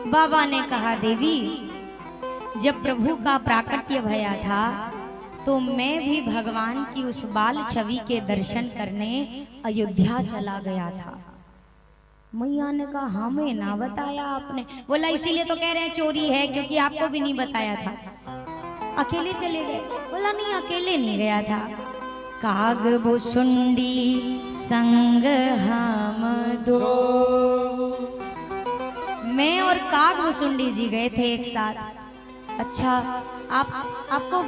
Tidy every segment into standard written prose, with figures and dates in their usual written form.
बाबा ने कहा, देवी जब प्रभु का प्राकट्य भया था तो मैं भी भगवान की उस बाल छवि के दर्शन करने अयोध्या चला गया था। मैया ने कहा, हमें ना बताया आपने। बोला, इसीलिए तो कह रहे हैं चोरी है, क्योंकि आपको भी नहीं बताया था। अकेले चले गए? बोला, नहीं अकेले नहीं गया था, कागभुसुंडी संग हम दो, मैं और कागभुसुंडी जी गए थे एक साथ। अच्छा, आपको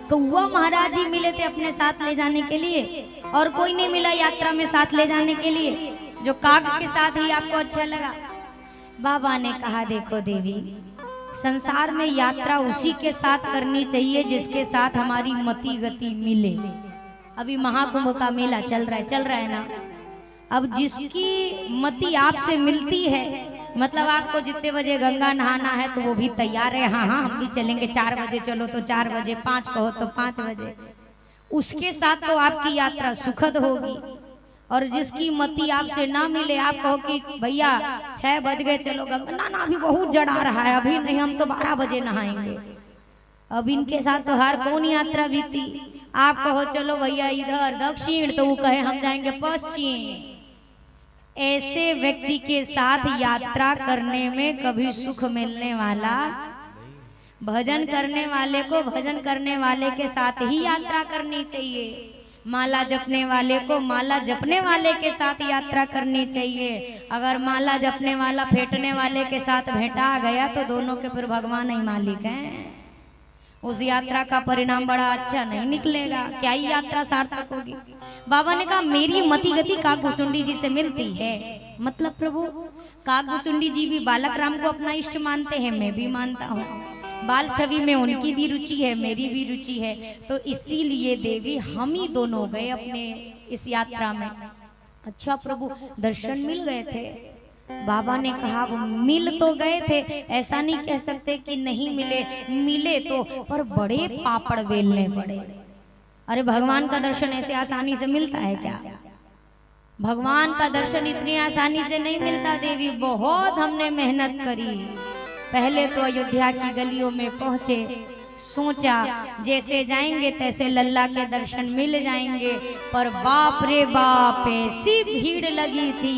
कौवा महाराज जी मिले थे अपने साथ ले जाने के लिए, और कोई नहीं मिला यात्रा में साथ ले जाने के लिए, जो काग के साथ ही आपको अच्छा लगा? बाबा ने कहा, देखो देवी, संसार में यात्रा उसी के साथ करनी चाहिए जिसके साथ हमारी मति गति मिले। अभी महाकुंभ का मेला चल रहा है ना। अब जिसकी मति आपसे मिलती है, मतलब आपको जितने बजे गंगा नहाना है तो वो भी तैयार है, हाँ हाँ हम भी चलेंगे, 4 बजे चलो तो 4 बजे, 5 कहो तो 5 बजे, उसके साथ तो आपकी यात्रा सुखद होगी। और जिसकी मति आपसे ना मिले, आप कहो कि भैया 6 बज गए चलो गंगा, ना ना अभी बहुत जड़ा रहा है, अभी नहीं, हम तो 12 बजे नहाएंगे। अब इनके साथ तो हर कौन यात्रा बीती। आप कहो चलो भैया इधर दक्षिण, तो वो कहे हम जाएंगे पश्चिम। ऐसे व्यक्ति के साथ यात्रा करने में कभी सुख मिलने वाला, भजन करने वाले को भजन करने वाले के साथ ही यात्रा करनी चाहिए। माला जपने वाले को माला जपने वाले के साथ यात्रा करनी चाहिए। अगर माला जपने वाला फेंटने वाले के साथ भेंटा गया तो दोनों के फिर भगवान ही मालिक हैं। उस यात्रा का परिणाम बड़ा अच्छा नहीं निकलेगा, क्या ही यात्रा सार्थक होगी। बाबा ने कहा, मेरी मति गति कागभुसुंडी जी से मिलती है। मतलब प्रभु, कागभुसुंडी जी भी बालक राम को अपना इष्ट मानते हैं, मैं भी मानता हूँ। बाल छवि में उनकी भी रुचि है, मेरी भी रुचि है, तो इसीलिए देवी हम ही दोनों गए अपने इस यात्रा में। अच्छा प्रभु, दर्शन मिल गए थे? बाबा ने कहा, वो मिल तो गए थे, ऐसा नहीं कह सकते कि नहीं मिले, मिले तो, पर बड़े पापड़ बेलने पड़े। अरे भगवान का दर्शन ऐसे आसानी से मिलता है क्या? भगवान का दर्शन इतनी आसानी से नहीं मिलता देवी, बहुत हमने मेहनत करी। पहले तो अयोध्या की गलियों में पहुंचे, सोचा जैसे जाएंगे तैसे लल्ला के दर्शन मिल जाएंगे, पर बाप रे बाप ऐसी भीड़ लगी थी।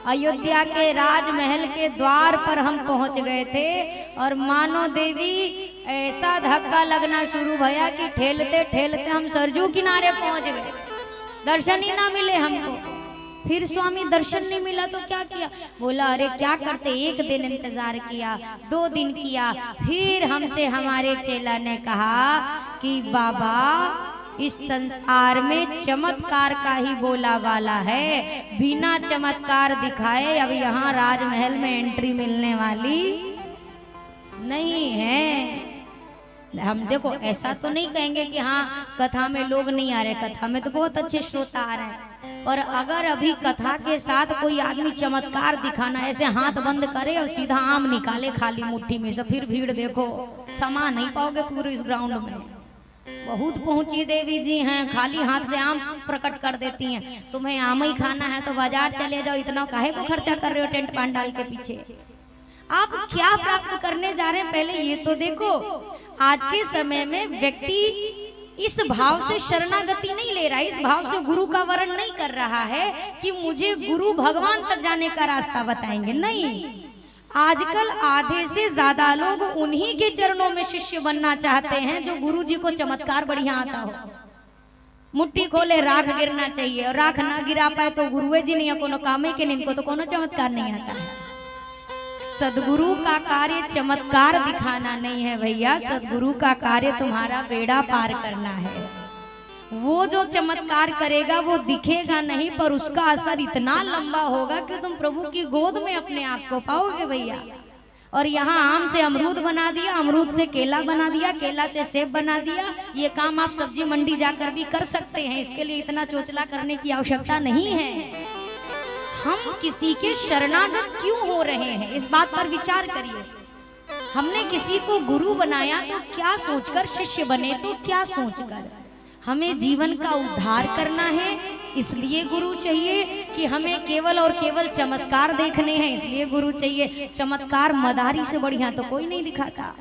अयोध्या के राजमहल के द्वार पर हम पहुंच गए थे, और मानो देवी ऐसा धक्का लगना शुरू भया कि ठेलते ठेलते हम सरजू किनारे पहुंच गए। दर्शन ही ना मिले हमको। फिर स्वामी दर्शन नहीं मिला तो क्या किया? बोला, अरे क्या करते, 1 दिन इंतजार किया, 2 दिन किया, फिर हमसे हमारे चेला ने कहा कि बाबा इस संसार में चमत्कार का ही बोला वाला है, बिना चमत्कार दिखाए अब यहाँ राजमहल में एंट्री मिलने वाली नहीं है। हम देखो ऐसा तो नहीं कहेंगे कि हाँ कथा में लोग नहीं आ रहे, कथा में तो बहुत अच्छे श्रोता आ रहे हैं, और अगर अभी कथा के साथ कोई आदमी चमत्कार दिखाना, ऐसे हाथ बंद करे और सीधा आम निकाले खाली मुट्ठी में से, फिर भीड़ देखो, समा नहीं पाओगे पूरे इस ग्राउंड में। बहुत पहुंची देवी जी हैं, खाली हाथ से आम प्रकट कर देती हैं। तुम्हें आम ही खाना है तो बाजार चले जाओ, इतना काहे को खर्चा कर रहे हो टेंट पंडाल के पीछे? आप क्या प्राप्त करने जा रहे हैं पहले ये तो देखो। आज के समय में व्यक्ति इस भाव से शरणागति नहीं ले रहा है, इस भाव से गुरु का वर्ण नहीं कर रहा है कि मुझे गुरु भगवान तक जाने का रास्ता बताएंगे। नहीं, आजकल आधे से ज्यादा लोग उन्हीं के चरणों में शिष्य बनना चाहते हैं जो गुरु जी को चमत्कार बढ़िया आता हो। मुट्ठी खोले राख गिरना चाहिए, और राख ना गिरा पाए तो गुरुए जी नहीं, कोनो कामे के नहीं, इनको तो कोनो चमत्कार नहीं आता है। सदगुरु का कार्य चमत्कार दिखाना नहीं है भैया, सदगुरु का कार्य तुम्हारा बेड़ा पार करना है। वो जो चमत्कार करेगा वो दिखेगा नहीं, पर उसका असर इतना लंबा होगा कि तुम प्रभु की गोद में अपने आप को पाओगे भैया। और यहाँ आम से अमरूद बना दिया, अमरूद से केला बना दिया, केला से सेब बना दिया, ये काम आप सब्जी मंडी जाकर भी कर सकते हैं। इसके लिए इतना चोचला करने की आवश्यकता नहीं है। हम किसी के शरणागत क्यों हो रहे हैं, इस बात पर विचार करिए। हमने किसी को गुरु बनाया तो क्या सोचकर, शिष्य बने तो क्या सोचकर? हमें जीवन का उद्धार करना है, इसलिए गुरु चाहिए कि हमें केवल और केवल चमत्कार देखने हैं, इसलिए गुरु चाहिए। चमत्कार मदारी से बढ़िया तो कोई नहीं दिखाता।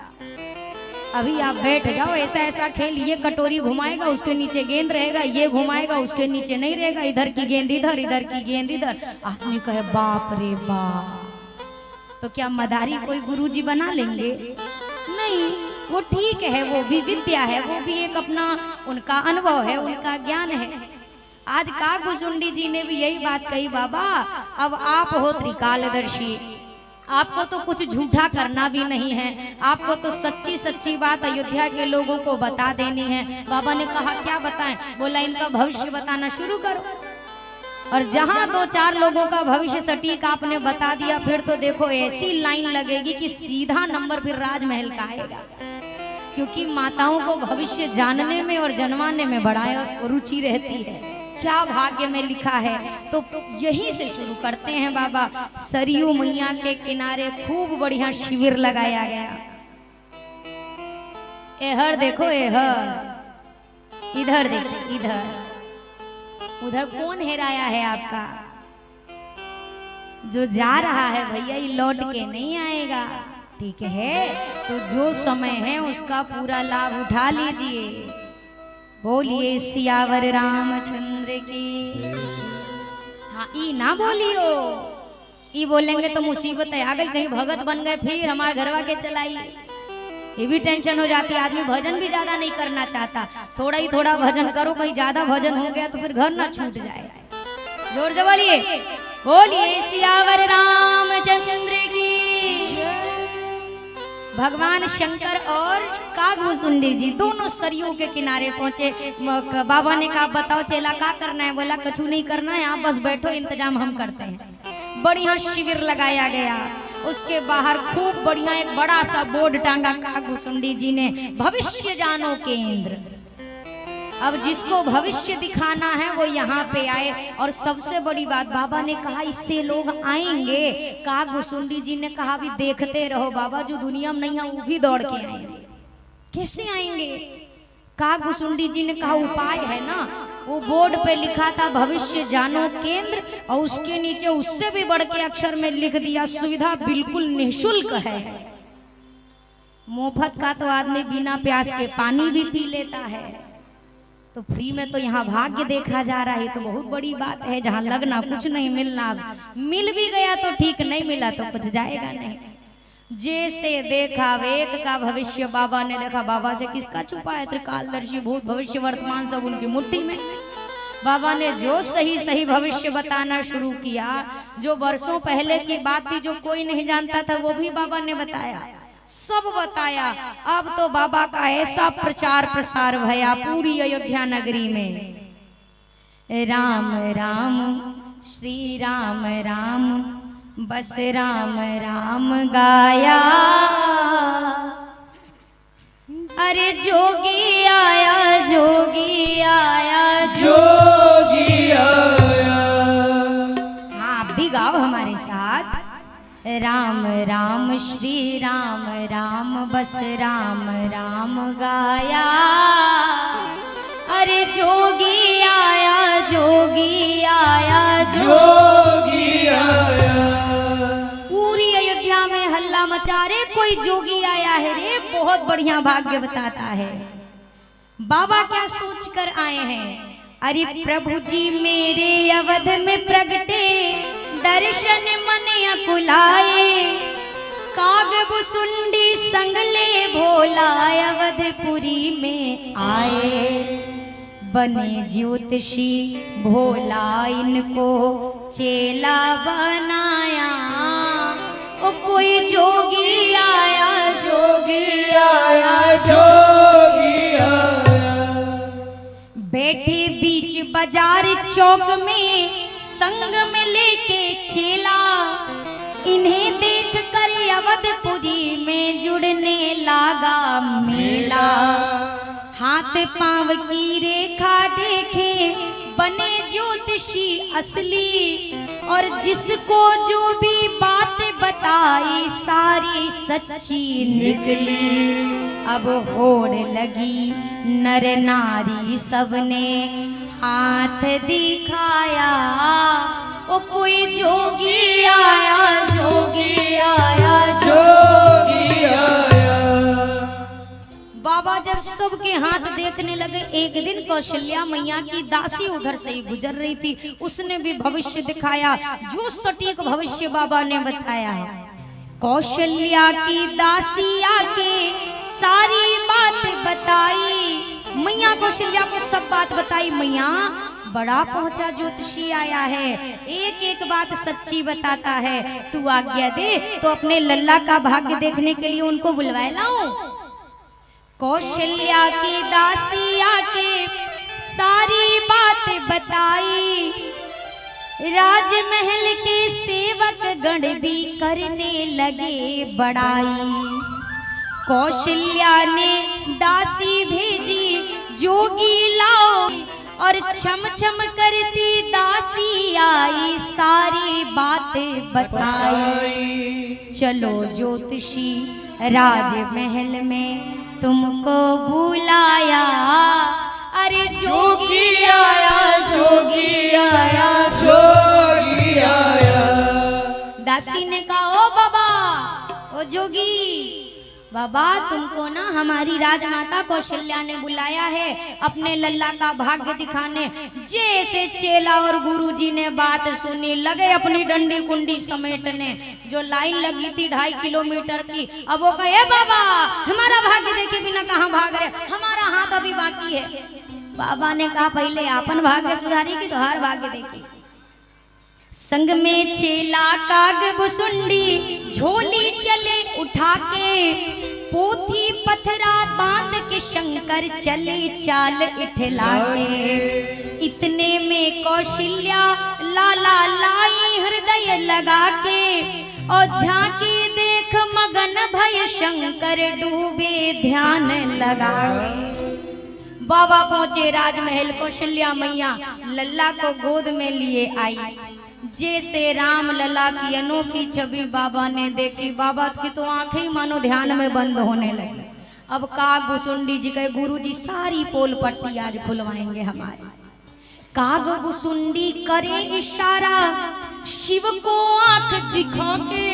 अभी आप बैठ जाओ, ऐसा ऐसा खेल, ये कटोरी घुमाएगा उसके नीचे गेंद रहेगा, ये घुमाएगा उसके नीचे नहीं रहेगा, इधर की गेंद इधर, इधर की गेंद इधर। आदमी कहे बाप रे बाप। तो क्या मदारी कोई गुरुजी बना लेंगे? नहीं, वो ठीक है, वो भी विद्या है, वो भी एक अपना उनका अनुभव है, उनका ज्ञान है। आज काकभुसुंडी जी ने भी यही बात कही, बाबा अब आप हो त्रिकालदर्शी, आपको तो कुछ झूठा करना भी नहीं है, आपको तो सच्ची सच्ची बात अयोध्या के लोगों को बता देनी है। बाबा ने कहा क्या बताएं? बोला इनका भविष्य बताना शुरू करो। और जहां 2-4 लोगों का भविष्य सटीक आपने बता दिया, फिर तो देखो ऐसी लाइन लगेगी कि सीधा नंबर फिर राजमहल का आएगा। क्योंकि माताओं को भविष्य जानने में और जनवाने में बड़ा रुचि रहती है। क्या भाग्य में लिखा है। तो यहीं से शुरू करते हैं बाबा। सरयू मैया के किनारे खूब बढ़िया शिविर लगाया गया। एहर देखो, एहर इधर देखो, इधर उधर कौन हेराया है आपका? जो जा रहा है भैया ये लौट के नहीं आएगा, ठीक है? तो जो समय है उसका पूरा लाभ उठा लीजिए। बोलिए सियावर रामचंद्र की। हाँ, ई ना बोलियो, ई बोलेंगे तो मुसीबत आ गई, कहीं भगत बन गए फिर हमारे घरवा के चलाई, ये भी टेंशन हो जाती है। आदमी भजन भी ज्यादा नहीं करना चाहता, थोड़ा ही थोड़ा भजन करो, कहीं ज्यादा भजन हो गया तो फिर घर ना छूट जाए। जोर से बोलिए, बोलिए सियावर रामचंद्र की। भगवान शंकर और काकभुसुंडी जी दोनों सरयू के किनारे पहुंचे। बाबा ने कहा बताओ चेला क्या करना है? बोला कछु नहीं करना है, आप बस बैठो, इंतजाम हम करते हैं। बढ़िया शिविर लगाया गया। उसके बाहर खूब बढ़िया एक बड़ा सा बोर्ड टांगा काकभुसुंडी जी ने, भविष्य जानो केंद्र। अब जिसको भविष्य दिखाना है वो यहाँ पे आए। और सबसे बड़ी बात बाबा ने कहा इससे लोग आएंगे। काकभुसुंडी जी ने कहा भी देखते रहो बाबा, जो दुनिया में नहीं है वो भी दौड़ के आएंगे। कैसे आएंगे? काकभुसुंडी जी ने कहा उपाय है ना। वो बोर्ड पे लिखा था भविष्य जानो केंद्र, और उसके नीचे उससे भी बढ़ के अक्षर में लिख दिया सुविधा बिल्कुल निःशुल्क है। मुफ्त का तो आदमी बिना प्यास के पानी भी पी लेता है, तो फ्री में तो यहाँ भाग्य देखा जा रहा है। तो बहुत बड़ी बात है, जहाँ लगना कुछ नहीं मिलना, मिल भी गया तो ठीक, नहीं मिला तो कुछ जाएगा नहीं। जैसे देखा वेक का भविष्य बाबा ने देखा। बाबा से किसका छुपा है? त्रिकालदर्शी भूत भविष्य वर्तमान सब उनकी मुट्ठी में। बाबा ने जो सही सही भविष्य बताना शुरू किया, जो वर्षों पहले की बात थी, जो कोई नहीं जानता था, वो भी बाबा ने बताया, सब बताया। अब तो बाबा का ऐसा प्रचार प्रसार भया पूरी अयोध्या नगरी में। राम राम श्री राम राम, बस राम राम गाया। अरे जोगी आया, जोगी आया, जोगी आया। हाँ, आप भी गाओ हमारे साथ। राम राम श्री राम राम, बस राम राम गाया। अरे जोगी आया, जोगी आया, जोगी आया। पूरी अयोध्या में हल्ला मचा रे, कोई जोगी आया है रे। बहुत बढ़िया भाग्य बताता है। बाबा क्या सोच कर आए हैं? अरे प्रभु जी मेरे अवध में प्रगटे, दर्शन मन अकुलाए। काकभुसुंडी संग ले भोला, अवधपुरी में आए। बने ज्योतिषी भोला इनको चेला बनाया। ओ कोई जोगी आया, जोगी आया, जोगी आया। बैठे बीच बाजार चौक में, संग में लेके चेला। इन्हें देख कर अवधपुरी में जुड़ने लगा मेला। हाथ पांव की रेखा देखे, बने ज्योतिषी असली। और जिसको जो भी बात बताई, सारी सच्ची निकली। अब होड़ लगी नर नारी सबने हाथ दिखाया, ओ कोई जोगी आया, जोगी आया, जोगी आया। बाबा जब सबके हाथ देखने लगे, एक दिन कौशल्या मैया की दासी उधर से ही गुजर रही थी, उसने भी भविष्य दिखाया, जो सटीक भविष्य बाबा ने बताया है। कौशल्या की दासी आके सारी बात बताई, मैया कौशल्या को सब बात बताई। मैया बड़ा पहुंचा ज्योतिषी आया है, एक एक बात सच्ची बताता है, तू आज्ञा दे तो अपने लल्ला का भाग्य देखने के लिए उनको बुलवाए लाऊं। कौशल्या की दासी आके सारी बात बताई, राजमहल के सेवक गण भी करने लगे बड़ाई। कौशल्या ने दासी भेजी, जोगी लाओ, और छम छम करती दासी आई, सारी बातें बताई। चलो ज्योतिषी राजमहल में तुमको बुलाया, अरे जोगी आया, जोगी आया, जोगी आया। दासी ने कहा, ओ बाबा, ओ जोगी बाबा, तुमको ना हमारी राजमाता कौशल्या ने बुलाया है अपने लल्ला का भाग्य दिखाने। जैसे चेला और गुरुजी ने बात सुनी, लगे अपनी डंडी कुंडी समेटने। जो लाइन लगी थी 2.5 किलोमीटर की, अब वो कहे, बाबा हमारा भाग्य देखे बिना कहाँ भाग रहे, हमारा हाथ अभी बाकी है। बाबा ने कहा, पहले अपन भाग्य सुधारी की तो हर भाग्य देखी। संग में चेला काग बुसुंडी झोली चले उठा के, पोथी पथरा बांध के शंकर चले चाल इठला के। इतने में कौशल्या लाला लाई हृदय लगा के, और झांकी देख मगन भय शंकर डूबे ध्यान लगा के। बाबा पहुंचे राजमहल, कौशल्या मैया लल्ला को गोद में लिए आई। जैसे राम लला की अनोखी छवि बाबा ने देखी, बाबा की तो आंखें ही मानो ध्यान में बंद होने लगी। अब काग बुसुंडी जी कहे, गुरु जी सारी पोल पट्टी आज खुलवाएंगे हमारी। काग बुसुंडी करे इशारा, शिव को आंख दिखा के,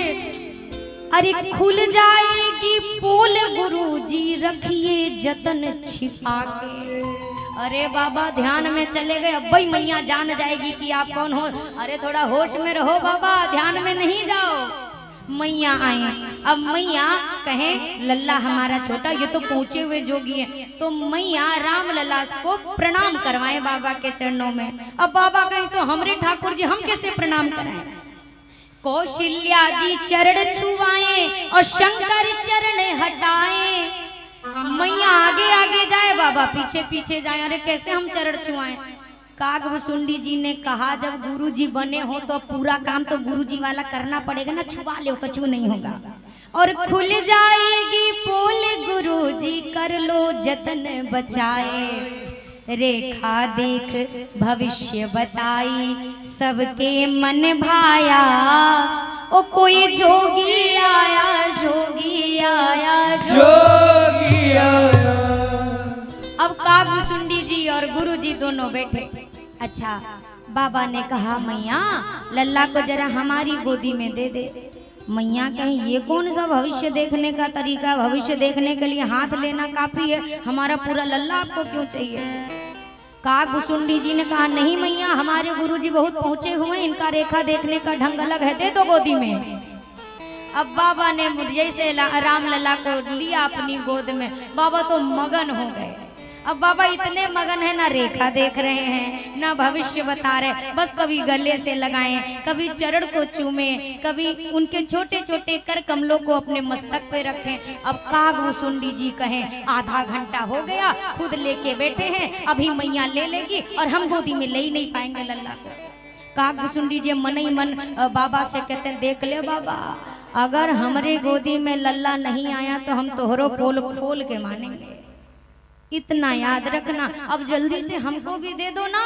अरे खुल जाएगी पोल गुरु जी, रखिए जतन छिपा के। अरे बाबा ध्यान में चले गए, अब भाई मैया जान जाएगी कि आप कौन हो। अरे थोड़ा होश में रहो बाबा, ध्यान में नहीं जाओ। मैया आई, अब मैया कहे, लल्ला हमारा छोटा, ये तो पहुंचे हुए जोगी है, तो मैया राम लल्ला को प्रणाम करवाए बाबा के चरणों में। अब बाबा कहें, तो हमरे ठाकुर जी हम कैसे प्रणाम कराएं। कौशल्या जी चरण छुआए और शंकर चरण हटाए। मैया आगे आगे जाए, बाबा पीछे पीछे जाए, अरे कैसे हम चरण छुआएं। काग बुसुंडी जी ने कहा, जब गुरुजी बने हो तो पूरा काम तो गुरुजी वाला करना पड़ेगा ना, छुआ लो कछु नहीं होगा। और खुल जाएगी पोल गुरुजी, कर लो जतन बचाए। रेखा देख भविष्य बताई, सबके मन भाया, ओ कोई जोगी आया, जोगी आया, जोगी आया। अब काग बुसुंडी जी और गुरुजी दोनों बैठे। अच्छा, बाबा ने कहा, मैया लल्ला को जरा हमारी गोदी में दे दे। मैया कहीं, ये कौन सा भविष्य देखने का तरीका, भविष्य देखने के लिए हाथ लेना काफी है, हमारा पूरा लल्ला आपको क्यों चाहिए। काग बुसुंडी जी ने कहा, नहीं मैया, हमारे गुरुजी बहुत पहुंचे हुए, इनका रेखा देखने का ढंग अलग है, दे दो गोदी में। अब बाबा ने जैसे राम लला को लिया अपनी गोद में, बाबा तो मगन हो गए। अब बाबा इतने मगन है, ना रेखा देख रहे हैं ना भविष्य बता रहे, बस कभी गले से लगाएं, कभी चरण को चूमें, कभी उनके छोटे छोटे कर कमलों को अपने मस्तक पे रखें। अब काग बुसुंडी जी कहें, आधा घंटा हो गया, खुद लेके बैठे हैं, अभी मैया ले लेगी और हम गोदी में ले ही नहीं पाएंगे लल्ला को। काग बुसुंडी जी मन ही मन बाबा से कहते हैं, देख ले बाबा, अगर हमरे गोदी में लल्ला नहीं आया तो हम तोहरो पोल खोल के मानेंगे, इतना याद रखना। अब जल्दी से हमको भी दे दो ना,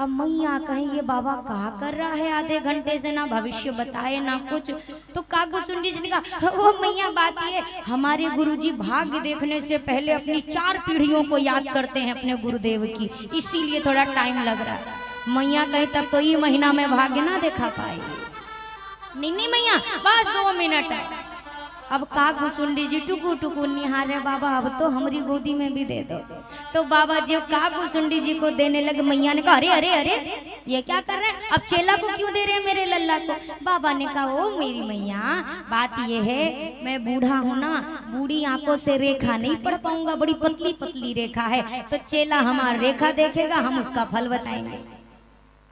अब मैया कहे ये बाबा कहा कर रहा है आधे घंटे से, ना भविष्य बताए ना कुछ। तो काकभुसुंडी जी ने कहा वो मैया बात ये, हमारे गुरुजी भाग्य देखने से पहले अपनी 4 पीढ़ियों को याद करते हैं अपने गुरुदेव की, इसीलिए थोड़ा टाइम लग रहा है। मैया कहे तब तो ये महीना में भाग्य ना देखा पाएगी। नहीं मैया बस 2 मिनट है। अब काकभुसुंडी जी टुकु टुकु निहारे, बाबा अब तो हमारी गोदी में भी दे दो। तो बाबा जी काकभुसुंडी जी को देने लगे। मैया ने कहा अरे अरे अरे ये क्या कर रहे हैं, अब चेला को क्यों दे रहे हैं मेरे लल्ला को। बाबा ने कहा ओ मेरी मैया बात ये है मैं बूढ़ा हूँ ना, बूढ़ी आंखों से रेखा नहीं पढ़ पाऊंगा, बड़ी पतली पतली रेखा है, तो चेला हमारा रेखा देखेगा, हम उसका फल बताएंगे।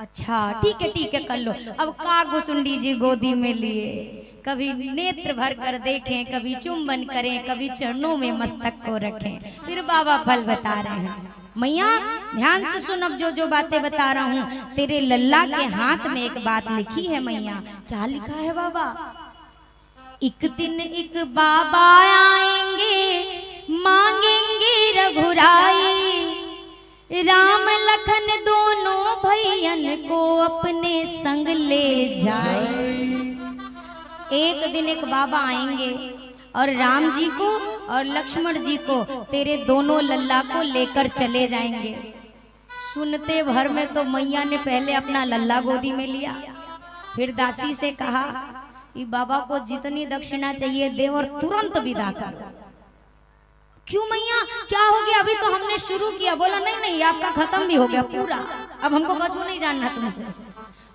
अच्छा ठीक है कर लो। अब काकभुसुंडी जी गोदी में लिए, कभी नेत्र भर कर देखें, कभी चुंबन करें, कभी चरणों में मस्तक को रखें, फिर बाबा फल बता रहे हैं। मैया ध्यान से सुन, अब जो जो बातें बता रहा हूँ, तेरे लल्ला के हाथ में एक बात लिखी है मैया। क्या लिखा है बाबा? एक दिन एक बाबा आएंगे मांगेंगे रघुराई, राम लखन दोनों भैयन को अपने संग ले जाए। एक दिन एक बाबा आएंगे और राम जी को और लक्ष्मण जी को तेरे दोनों लल्ला को लेकर चले जाएंगे। सुनते भर में तो मैया ने पहले अपना लल्ला गोदी में लिया, फिर दासी से कहा कि बाबा को जितनी दक्षिणा चाहिए दे और तुरंत विदा कर। क्यों मैया क्या हो गया, अभी तो हमने शुरू किया। बोला नहीं नहीं आपका खत्म भी हो गया पूरा, अब हमको कुछ नहीं जानना तुमसे।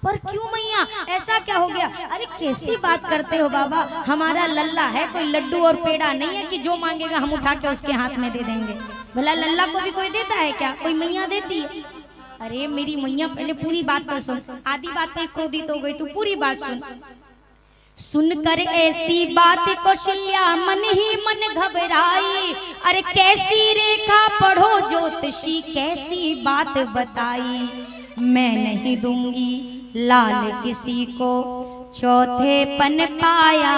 पर क्यों मैया ऐसा क्या हो गया? अरे कैसी बात करते हो बाबा, हमारा लल्ला है, कोई लड्डू और पेड़ा नहीं है कि जो मांगेगा हम उठा के उसके हाथ में दे देंगे। भला लल्ला को भी कोई देता है क्या? कोई मैया देती है? अरे मेरी मैया पहले पूरी बात तो सुन, आधी बात पे खोदी तो गई, तू पूरी बात सुन। सुनकर ऐसी बात कौशल्या मन ही मन घबराई, अरे कैसी रेखा पढ़ो ज्योतिषी कैसी बात बताई। मैं नहीं दूंगी लाल किसी को चौथे पन पाया,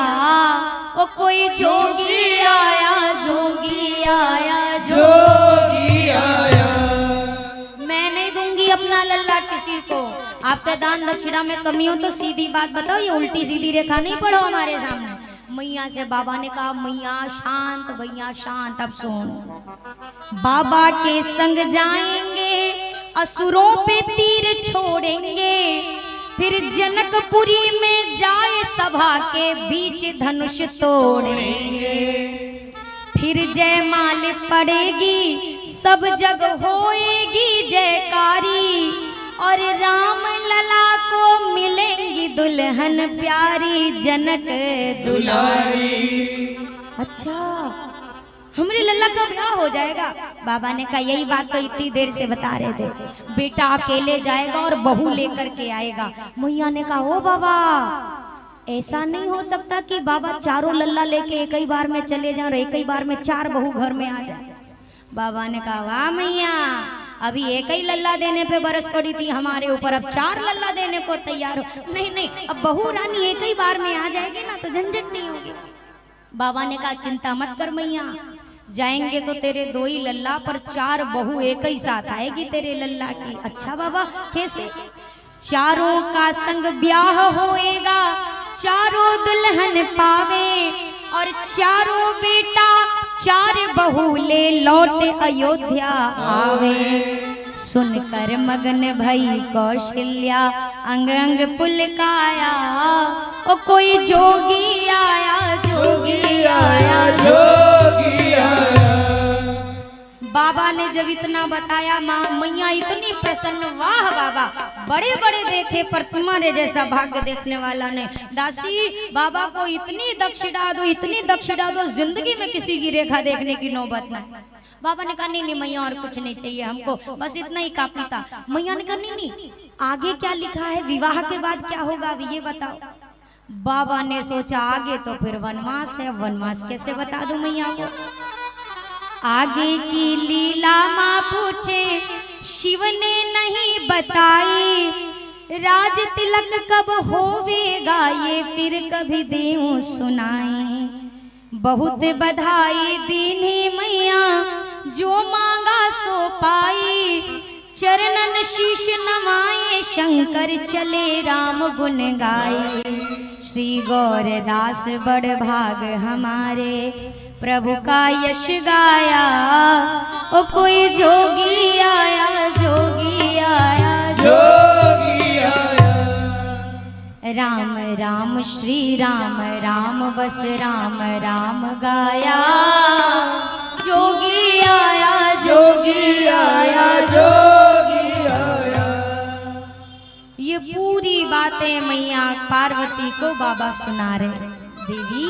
ओ कोई जोगी आया जोगी आया जोगी आया। मैं नहीं दूंगी अपना लल्ला किसी को। आपका दान दक्षिणा में कमी हो तो सीधी बात बताओ, ये उल्टी सीधी रेखा नहीं पढ़ो हमारे सामने। मैया से बाबा ने कहा मैया शांत भैया शांत। अब सुन, बाबा के संग जाएंगे असुरों पे तीर छोड़ेंगे, फिर जनकपुरी में जाए सभा के बीच धनुष तोड़ेंगे, फिर जयमाल पड़ेगी सब जग होएगी जयकारी, और राम लला को मिलेंगी दुल्हन प्यारी जनक दुलारी। अच्छा हमरे लल्ला का ब्याह हो जाएगा? बाबा ने कहा यही बात तो इतनी देर से बता रहे थे, बेटा अकेले जाएगा और बहू लेकर के आएगा। मैया ने कहा ओ बाबा ऐसा नहीं हो सकता कि बाबा चारों लल्ला लेके एक ही बार में चले जाए और एक ही बार में 4 बहू घर में आ जाए। बाबा ने कहा वाह मैया, अभी एक ही लल्ला देने पे बरस पड़ी थी हमारे ऊपर, अब 4 लल्ला देने को तैयार हो। नहीं नहीं अब बहू रानी एक ही बार में आ जाएगी ना तो झंझट नहीं होगी। बाबा ने कहा चिंता मत कर मैया, जाएंगे तो तेरे 2 ही लल्ला पर 4 बहू एक ही साथ आएगी तेरे लल्ला की। अच्छा बाबा कैसे? चारों का संग ब्याह होएगा, चारों दुल्हन पावे, और चारों बेटा 4 बहू ले लौटे अयोध्या आवे। सुनकर मगन भई कौशल्या अंग अंग पुलकाया, ओ कोई जोगी आया जोगी आया जोगी आया। बाबा ने जब इतना बताया मैया इतनी प्रसन्न, वाह बाबा बड़े बड़े देखे पर तुम्हारे जैसा भाग्य देखने वाला ने। दासी बाबा को इतनी दक्षिणा दो इतनी दक्षिणा दो, जिंदगी में किसी की रेखा देखने की नौबत ना। बाबा ने कहा नहीं मैया और कुछ नहीं चाहिए हमको, बस इतना ही काफी था। मैया ने कहा नहीं आगे क्या लिखा है, विवाह के बाद क्या होगा अभी ये बताओ। बाबा ने सोचा आगे तो फिर वनवास है, वनवास कैसे बता दूं मैया को। आगे की लीला माँ पूछे शिव ने नहीं बताई, राज तिलक कब होवेगा ये फिर कभी देऊं सुनाई। बहुत बधाई दीनी मैया जो मांगा सो पाई, चरणन शीश नवाए शंकर चले राम गुण गाए। श्री गौरदास बड़ भाग हमारे प्रभु का यश गाया। ओ कोई जोगी आया जोगी आया जोगी आया। राम राम श्री राम राम बस राम राम गाया। जोगी आया जोगी आया जोगी आया। ये पूरी बातें मैया पार्वती को बाबा सुना रहे। देवी